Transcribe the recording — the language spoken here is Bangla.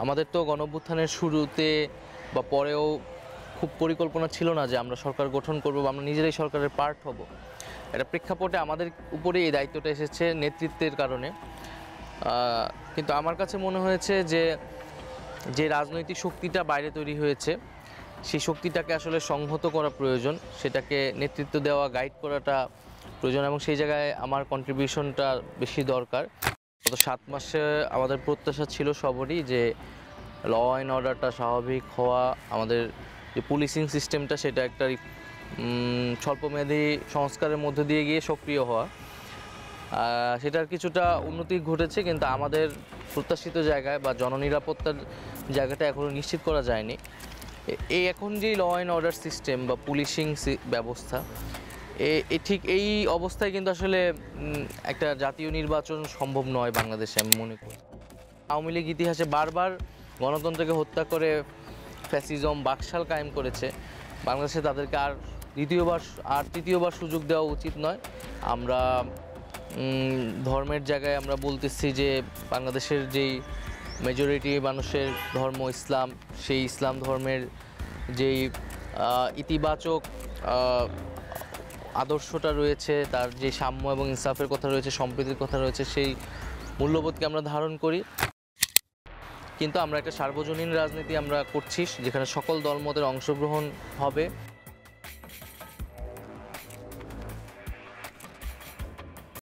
আমাদের তো গণঅভ্যুত্থানের শুরুতে বা পরেও খুব পরিকল্পনা ছিল না যে আমরা সরকার গঠন করব বা আমরা নিজেরাই সরকারের পার্ট হব। এটা প্রেক্ষাপটে আমাদের উপরে এই দায়িত্বটা এসেছে নেতৃত্বের কারণে। কিন্তু আমার কাছে মনে হয়েছে যে যে রাজনৈতিক শক্তিটা বাইরে তৈরি হয়েছে সেই শক্তিটাকে আসলে সংহত করা প্রয়োজন, সেটাকে নেতৃত্ব দেওয়া, গাইড করাটা প্রয়োজন, এবং সেই জায়গায় আমার কন্ট্রিবিউশনটা বেশি দরকার। গত 7 মাসে আমাদের প্রত্যাশা ছিল সবারই যে ল অ্যান্ড অর্ডারটা স্বাভাবিক হওয়া, আমাদের যে পুলিশিং সিস্টেমটা সেটা একটা স্বল্পমেয়াদী সংস্কারের মধ্য দিয়ে গিয়ে সক্রিয় হওয়া। সেটার কিছুটা উন্নতি ঘটেছে, কিন্তু আমাদের প্রত্যাশিত জায়গায় বা জননিরাপত্তার জায়গাটা এখনও নিশ্চিত করা যায়নি। এই এখন যে ল অ্যান্ড অর্ডার সিস্টেম বা পুলিশিং ব্যবস্থা, ঠিক এই অবস্থায় কিন্তু আসলে একটা জাতীয় নির্বাচন সম্ভব নয় বাংলাদেশে, আমি মনে করি। আওয়ামী লীগ ইতিহাসে বারবার গণতন্ত্রকে হত্যা করে ফ্যাসিজম বাকশাল কায়েম করেছে। বাংলাদেশে তাদেরকে আর তৃতীয়বার সুযোগ দেওয়া উচিত নয়। আমরা ধর্মের জায়গায় আমরা বলতেছি যে বাংলাদেশের যেই মেজরিটি মানুষের ধর্ম ইসলাম, সেই ইসলাম ধর্মের যেই ইতিবাচক আদর্শটা রয়েছে, তার যে সাম্য এবং ইনসাফের কথা রয়েছে, সম্প্রীতির কথা রয়েছে, সেই মূল্যবোধকে আমরা ধারণ করি। কিন্তু আমরা একটা সার্বজনীন রাজনীতি আমরা করছি, যেখানে সকল দলমতের অংশগ্রহণ হবে।